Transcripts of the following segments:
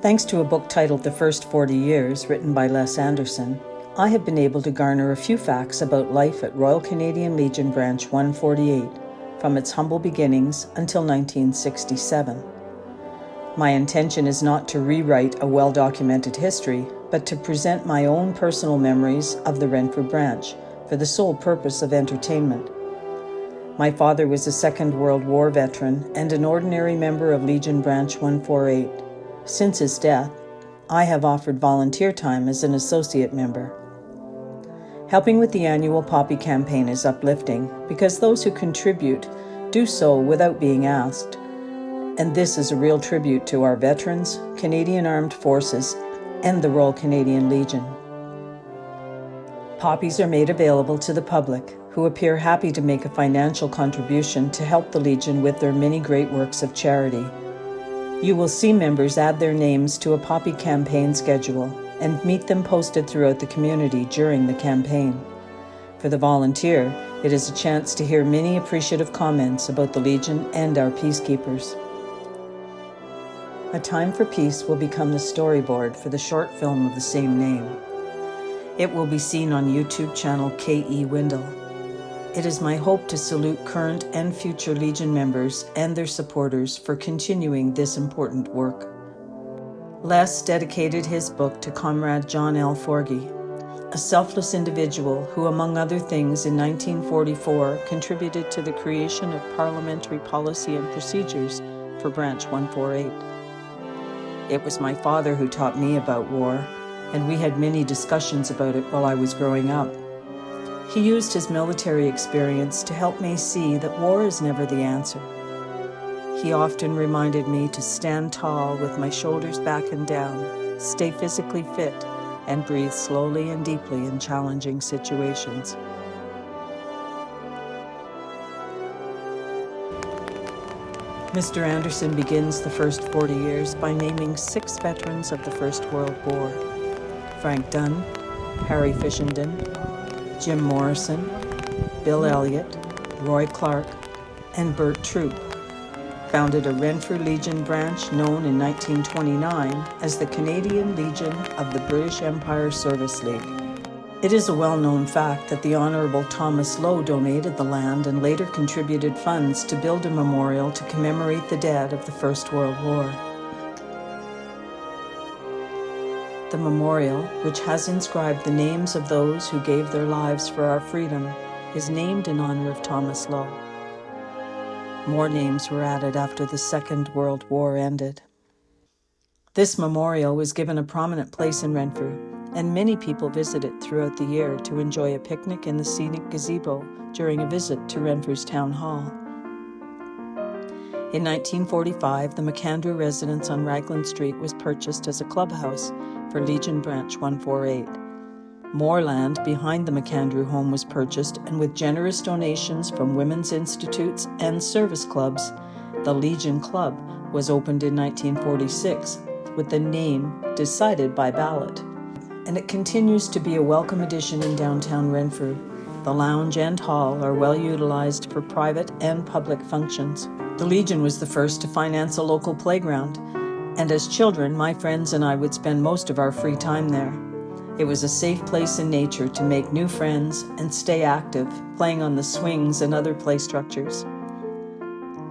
Thanks to a book titled The First 40 Years, written by Les Anderson, I have been able to garner a few facts about life at Royal Canadian Legion Branch 148, from its humble beginnings until 1967. My intention is not to rewrite a well-documented history, but to present my own personal memories of the Renfrew branch for the sole purpose of entertainment. My father was a Second World War veteran and an ordinary member of Legion Branch 148. Since his death, I have offered volunteer time as an associate member. Helping with the annual Poppy campaign is uplifting because those who contribute do so without being asked. And this is a real tribute to our veterans, Canadian Armed Forces, and the Royal Canadian Legion. Poppies are made available to the public, who appear happy to make a financial contribution to help the Legion with their many great works of charity. You will see members add their names to a Poppy campaign schedule and meet them posted throughout the community during the campaign. For the volunteer, it is a chance to hear many appreciative comments about the Legion and our peacekeepers. A Time for Peace will become the storyboard for the short film of the same name. It will be seen on YouTube channel K.E. Windle. It is my hope to salute current and future Legion members and their supporters for continuing this important work. Les dedicated his book to Comrade John L. Forgy, a selfless individual who, among other things, in 1944 contributed to the creation of parliamentary policy and procedures for Branch 148. It was my father who taught me about war, and we had many discussions about it while I was growing up. He used his military experience to help me see that war is never the answer. He often reminded me to stand tall with my shoulders back and down, stay physically fit, and breathe slowly and deeply in challenging situations. Mr. Anderson begins the first 40 years by naming 6 veterans of the First World War: Frank Dunn, Harry Fishenden, Jim Morrison, Bill Elliott, Roy Clark, and Bert Troop. Founded a Renfrew Legion branch known in 1929 as the Canadian Legion of the British Empire Service League. It is a well-known fact that the Honourable Thomas Lowe donated the land and later contributed funds to build a memorial to commemorate the dead of the First World War. The memorial, which has inscribed the names of those who gave their lives for our freedom, is named in honor of Thomas Lowe. More names were added after the Second World War ended. This memorial was given a prominent place in Renfrew, and many people visit it throughout the year to enjoy a picnic in the scenic gazebo during a visit to Renfrew's Town Hall. In 1945, the McAndrew residence on Raglan Street was purchased as a clubhouse for Legion Branch 148. More land behind the McAndrew home was purchased, and with generous donations from women's institutes and service clubs, the Legion Club was opened in 1946 with the name decided by ballot. And it continues to be a welcome addition in downtown Renfrew. The lounge and hall are well utilized for private and public functions. The Legion was the first to finance a local playground, and as children, my friends and I would spend most of our free time there. It was a safe place in nature to make new friends and stay active, playing on the swings and other play structures.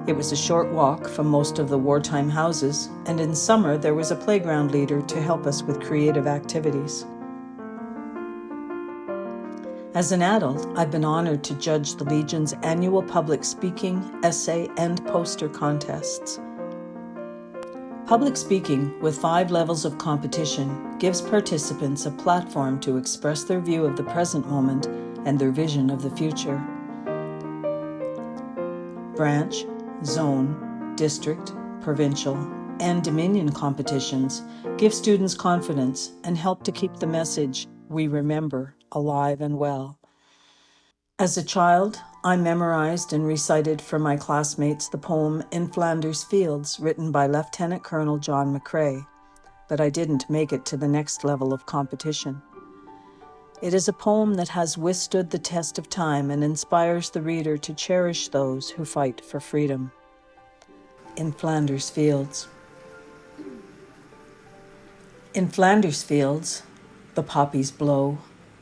It was a short walk from most of the wartime houses, and in summer there was a playground leader to help us with creative activities. As an adult, I've been honored to judge the Legion's annual public speaking, essay, and poster contests. Public speaking, with 5 levels of competition, gives participants a platform to express their view of the present moment and their vision of the future. Branch, zone, district, provincial, and Dominion competitions give students confidence and help to keep the message, "We remember," alive and well. As a child, I memorized and recited for my classmates the poem "In Flanders Fields," written by Lieutenant Colonel John McCrae, but I didn't make it to the next level of competition. It is a poem that has withstood the test of time and inspires the reader to cherish those who fight for freedom. In Flanders Fields. In Flanders fields, the poppies blow,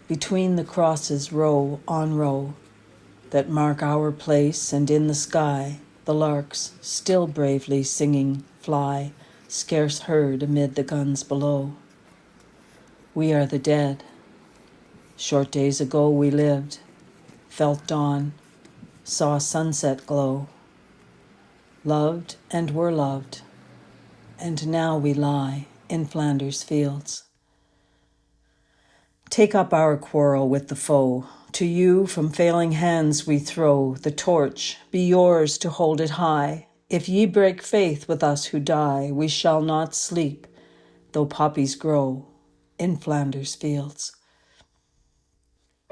between the crosses row on row, that mark our place, and in the sky, the larks, still bravely singing, fly, scarce heard amid the guns below. We are the dead. Short days ago we lived, felt dawn, saw sunset glow, loved and were loved, and now we lie in Flanders fields. Take up our quarrel with the foe. To you from failing hands we throw the torch. Be yours to hold it high. If ye break faith with us who die, we shall not sleep, though poppies grow in Flanders fields.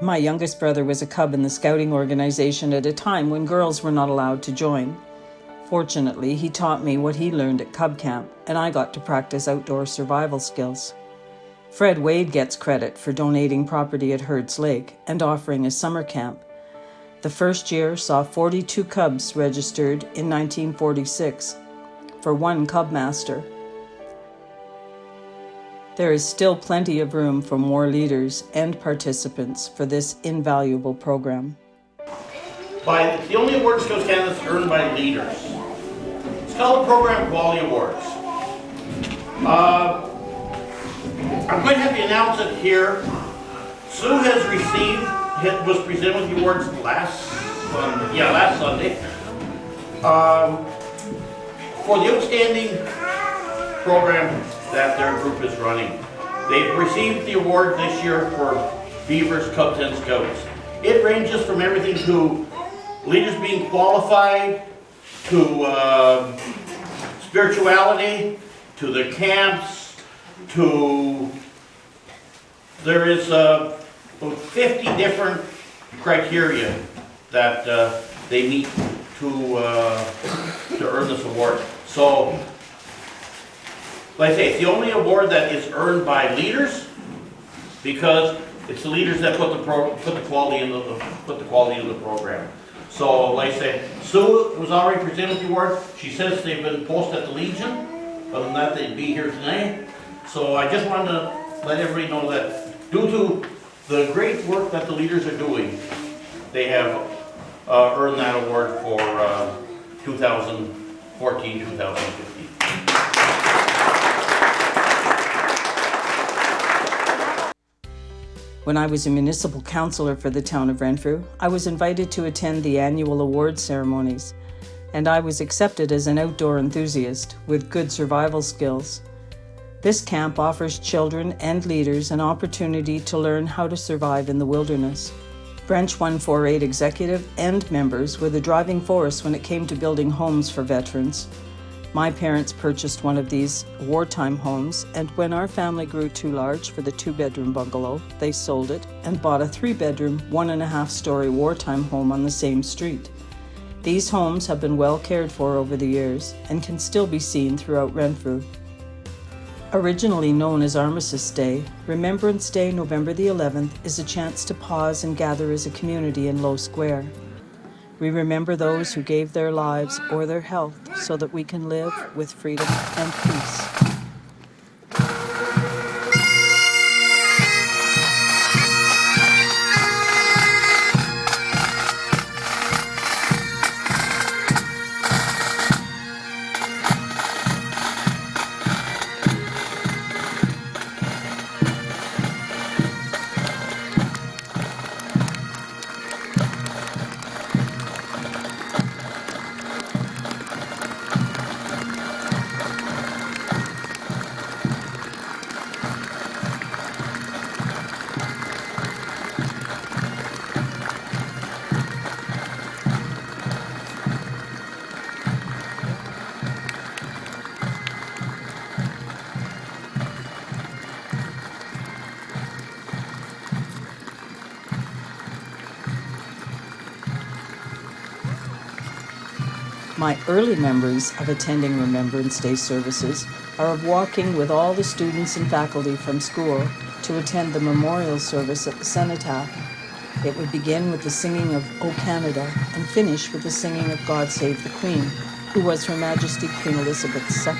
My youngest brother was a cub in the scouting organization at a time when girls were not allowed to join. Fortunately, he taught me what he learned at Cub Camp, and I got to practice outdoor survival skills. Fred Wade gets credit for donating property at Herds Lake and offering a summer camp. The first year saw 42 cubs registered in 1946 for one cub master. There is still plenty of room for more leaders and participants for this invaluable program. The only award in Scouts Canada that's earned by leaders. It's called the Program Quality Awards. I'm quite happy to announce it here. Sue was presented with the awards last Sunday. For the outstanding program that their group is running. They've received the award this year for Beavers, Cubs, and Scouts. It ranges from everything to leaders being qualified, to spirituality, to the camps, to there is about 50 different criteria that they meet to earn this award. So, like I say, it's the only award that is earned by leaders because it's the leaders that put the quality into the program. So, like I say, Sue was already presented the award. She says they've been posted at the Legion. Other than that, they'd be here tonight. So I just wanted to let everybody know that due to the great work that the leaders are doing, they have earned that award for 2014-2015. When I was a municipal councillor for the Town of Renfrew, I was invited to attend the annual award ceremonies, and I was accepted as an outdoor enthusiast with good survival skills. This camp offers children and leaders an opportunity to learn how to survive in the wilderness. Branch 148 executive and members were the driving force when it came to building homes for veterans. My parents purchased one of these wartime homes, and when our family grew too large for the 2-bedroom bungalow, they sold it and bought a 3-bedroom, 1.5-story wartime home on the same street. These homes have been well cared for over the years and can still be seen throughout Renfrew. Originally known as Armistice Day, Remembrance Day, November the 11th, is a chance to pause and gather as a community in Low Square. We remember those who gave their lives or their health so that we can live with freedom and peace. My early memories of attending Remembrance Day services are of walking with all the students and faculty from school to attend the memorial service at the cenotaph. It would begin with the singing of O Canada and finish with the singing of God Save the Queen, who was Her Majesty Queen Elizabeth II.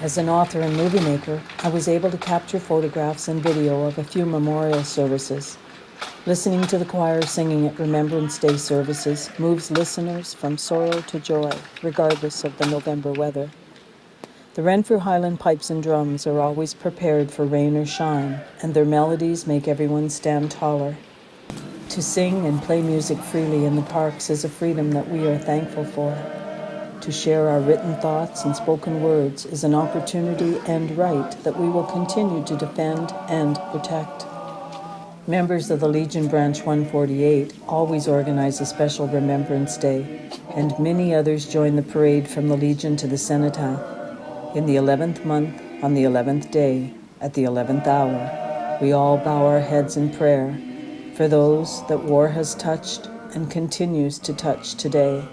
As an author and movie maker, I was able to capture photographs and video of a few memorial services. Listening to the choir singing at Remembrance Day services moves listeners from sorrow to joy, regardless of the November weather. The Renfrew Highland pipes and drums are always prepared for rain or shine, and their melodies make everyone stand taller. To sing and play music freely in the parks is a freedom that we are thankful for. To share our written thoughts and spoken words is an opportunity and right that we will continue to defend and protect. Members of the Legion Branch 148 always organize a special Remembrance Day, and many others join the parade from the Legion to the Cenotaph. In the 11th month, on the 11th day, at the 11th hour, we all bow our heads in prayer for those that war has touched and continues to touch today.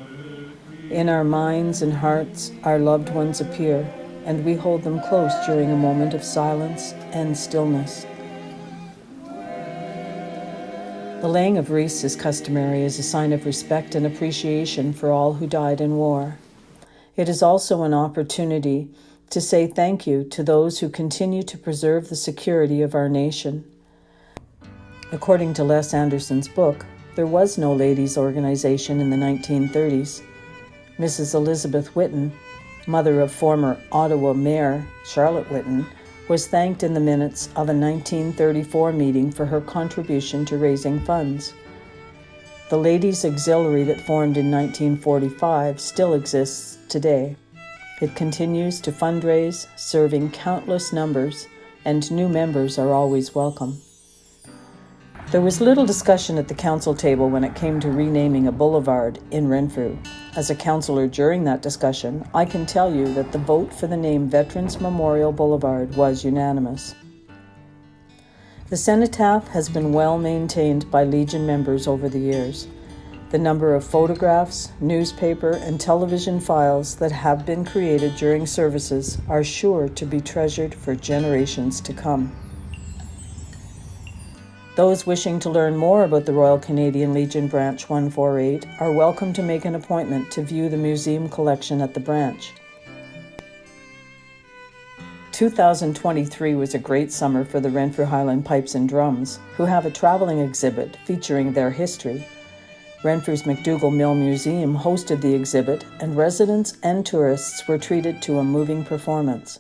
In our minds and hearts, our loved ones appear, and we hold them close during a moment of silence and stillness. The laying of wreaths is customary as a sign of respect and appreciation for all who died in war. It is also an opportunity to say thank you to those who continue to preserve the security of our nation. According to Les Anderson's book, there was no ladies' organization in the 1930s. Mrs. Elizabeth Whitten, mother of former Ottawa Mayor Charlotte Whitten, was thanked in the minutes of a 1934 meeting for her contribution to raising funds. The Ladies' Auxiliary that formed in 1945 still exists today. It continues to fundraise, serving countless numbers, and new members are always welcome. There was little discussion at the council table when it came to renaming a boulevard in Renfrew. As a councillor during that discussion, I can tell you that the vote for the name Veterans Memorial Boulevard was unanimous. The cenotaph has been well maintained by Legion members over the years. The number of photographs, newspaper, and television files that have been created during services are sure to be treasured for generations to come. Those wishing to learn more about the Royal Canadian Legion Branch 148 are welcome to make an appointment to view the museum collection at the branch. 2023 was a great summer for the Renfrew Highland Pipes and Drums, who have a traveling exhibit featuring their history. Renfrew's McDougall Mill Museum hosted the exhibit, and residents and tourists were treated to a moving performance.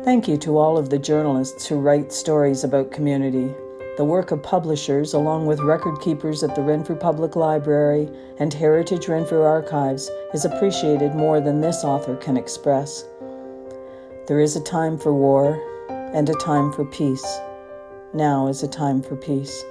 Thank you to all of the journalists who write stories about community. The work of publishers, along with record keepers at the Renfrew Public Library and Heritage Renfrew Archives, is appreciated more than this author can express. There is a time for war and a time for peace. Now is a time for peace.